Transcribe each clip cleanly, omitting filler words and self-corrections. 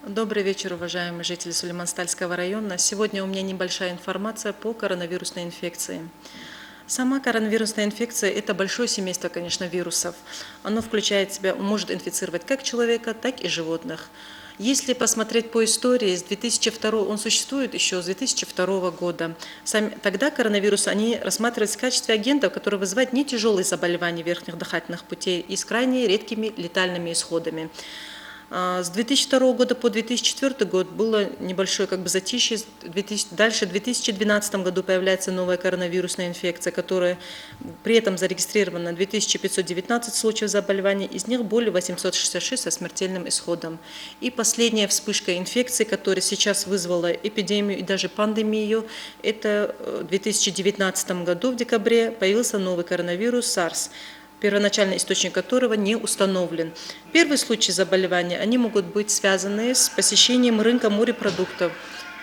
Добрый вечер, уважаемые жители Сулейман-Стальского района. Сегодня у меня небольшая информация по коронавирусной инфекции. Сама коронавирусная инфекция – это большое семейство, конечно, вирусов. Оно включает в себя, может инфицировать как человека, так и животных. Если посмотреть по истории, с 2002, он существует еще с 2002 года. Тогда коронавирусы они рассматривались в качестве агентов, которые вызывают не тяжелые заболевания верхних дыхательных путей и с крайне редкими летальными исходами. С 2002 года по 2004 год было небольшое затишье. Дальше в 2012 году появляется новая коронавирусная инфекция, которая при этом зарегистрирована 2519 случаев заболевания, из них более 866 со смертельным исходом. И последняя вспышка инфекции, которая сейчас вызвала эпидемию и даже пандемию, это в 2019 году в декабре появился новый коронавирус SARS, первоначальный источник которого не установлен. Первые случаи заболевания они могут быть связаны с посещением рынка морепродуктов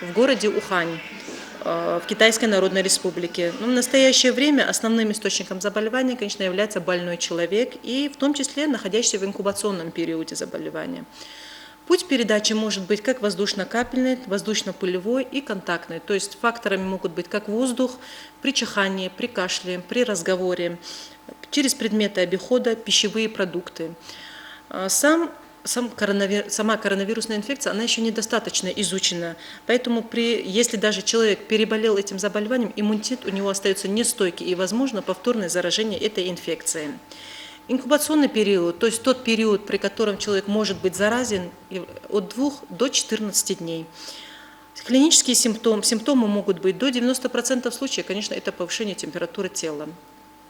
в городе Ухань, в Китайской Народной Республике. Но в настоящее время основным источником заболевания, конечно, является больной человек и в том числе находящийся в инкубационном периоде заболевания. Путь передачи может быть как воздушно-капельный, воздушно-пылевой и контактный. То есть факторами могут быть как воздух при чихании, при кашле, при разговоре, через предметы обихода, пищевые продукты. Сама коронавирусная инфекция, она еще недостаточно изучена. Поэтому если даже человек переболел этим заболеванием, иммунитет у него остается нестойкий и возможно повторное заражение этой инфекцией. Инкубационный период, то есть тот период, при котором человек может быть заразен, от 2 до 14 дней. Клинические симптомы могут быть до 90% случаев, конечно, это повышение температуры тела.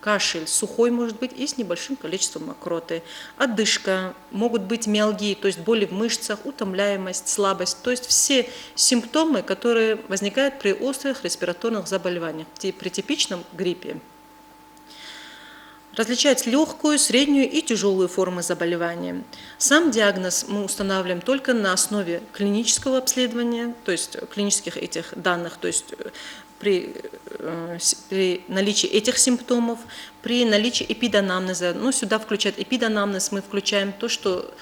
Кашель сухой может быть и с небольшим количеством мокроты. Одышка, могут быть миалгии, то есть боли в мышцах, утомляемость, слабость. То есть все симптомы, которые возникают при острых респираторных заболеваниях, при типичном гриппе. Различают легкую, среднюю и тяжелую формы заболевания. Сам диагноз мы устанавливаем только на основе клинического обследования, то есть клинических этих данных, то есть при наличии этих симптомов, при наличии эпиданамнеза. Сюда включают эпиданамнез, мы включаем то, что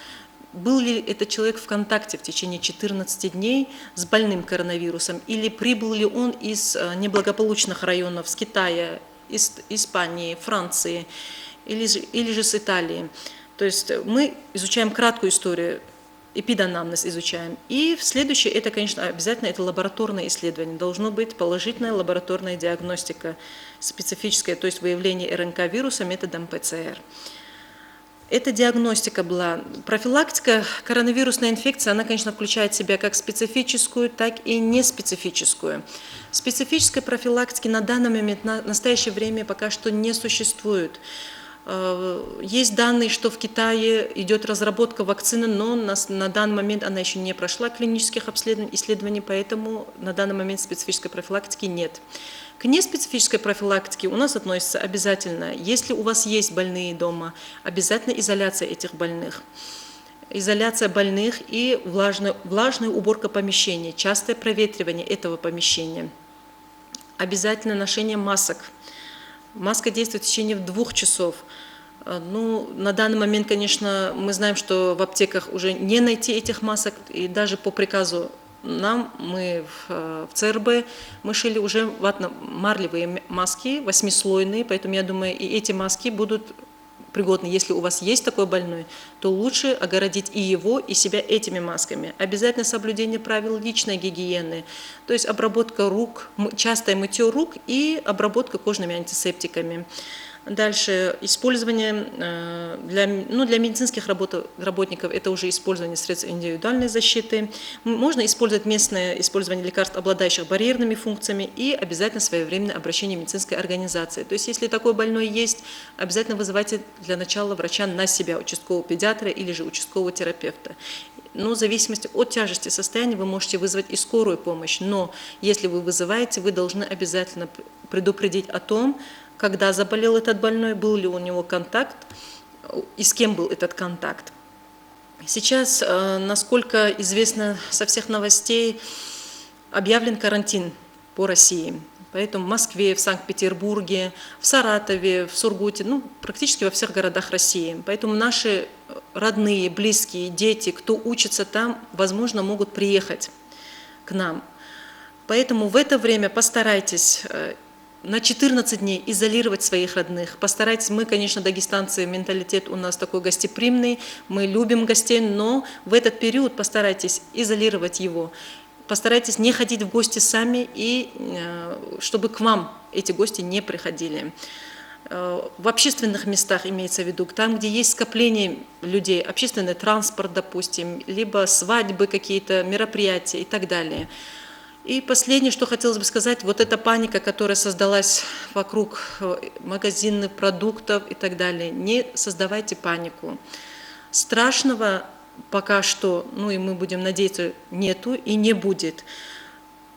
был ли этот человек в контакте в течение 14 дней с больным коронавирусом, или прибыл ли он из неблагополучных районов, с Китая, из Испании, Франции или же с Италии. То есть мы изучаем краткую историю, эпиданамнез изучаем. И следующее, это, конечно, обязательно это лабораторное исследование. Должно быть положительная лабораторная диагностика специфическая, то есть выявление РНК-вируса методом ПЦР. Эта диагностика была. Профилактика коронавирусной инфекции, она, конечно, включает в себя как специфическую, так и неспецифическую. Специфической профилактики на данный момент, на настоящее время пока что не существует. Есть данные, что в Китае идет разработка вакцины, но на данный момент она еще не прошла клинических исследований, поэтому на данный момент специфической профилактики нет. К неспецифической профилактике у нас относится обязательно, если у вас есть больные дома, обязательно изоляция этих больных. Изоляция больных и влажная уборка помещения, частое проветривание этого помещения. Обязательно ношение масок. Маска действует в течение 2 часов. На данный момент, конечно, мы знаем, что в аптеках уже не найти этих масок, и даже по приказу мы в ЦРБ мы шили уже ватно-марлевые маски, 8-слойные, поэтому я думаю, и эти маски будут пригодны. Если у вас есть такой больной, то лучше огородить и его, и себя этими масками. Обязательно соблюдение правил личной гигиены, то есть обработка рук, частое мытье рук и обработка кожными антисептиками. Дальше использование для медицинских работников это уже использование средств индивидуальной защиты. Можно использовать местное использование лекарств, обладающих барьерными функциями, и обязательно своевременное обращение медицинской организации. То есть если такой больной есть, обязательно вызывайте для начала врача на себя, участкового педиатра или же участкового терапевта. В зависимости от тяжести состояния вы можете вызвать и скорую помощь, но если вы вызываете, вы должны обязательно предупредить о том, когда заболел этот больной, был ли у него контакт и с кем был этот контакт. Сейчас, насколько известно со всех новостей, объявлен карантин по России. Поэтому в Москве, в Санкт-Петербурге, в Саратове, в Сургуте, практически во всех городах России. Поэтому наши родные, близкие, дети, кто учится там, возможно, могут приехать к нам. Поэтому в это время постарайтесь на 14 дней изолировать своих родных. Постарайтесь, мы, конечно, дагестанцы, менталитет у нас такой гостеприимный, мы любим гостей, но в этот период постарайтесь изолировать его. Постарайтесь не ходить в гости сами, и чтобы к вам эти гости не приходили. В общественных местах имеется в виду, там, где есть скопление людей, общественный транспорт, допустим, либо свадьбы какие-то, мероприятия и так далее. И последнее, что хотелось бы сказать, вот эта паника, которая создалась вокруг магазинных продуктов и так далее, не создавайте панику. Страшного пока что, ну и мы будем надеяться, нету и не будет.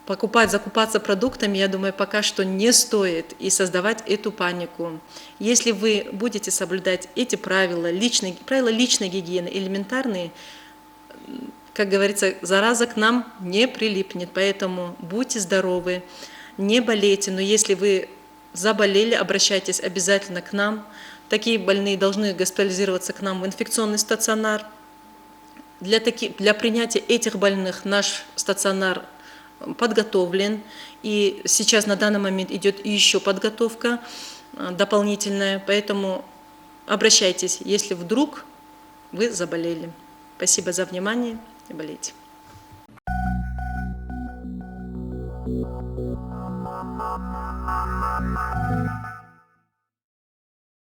Закупаться продуктами, я думаю, пока что не стоит и создавать эту панику. Если вы будете соблюдать эти правила личной гигиены, элементарные, как говорится, зараза к нам не прилипнет, поэтому будьте здоровы, не болейте, но если вы заболели, обращайтесь обязательно к нам. Такие больные должны госпитализироваться к нам в инфекционный стационар. Для принятия этих больных наш стационар подготовлен, и сейчас на данный момент идет еще подготовка дополнительная, поэтому обращайтесь, если вдруг вы заболели. Спасибо за внимание. Не болейте.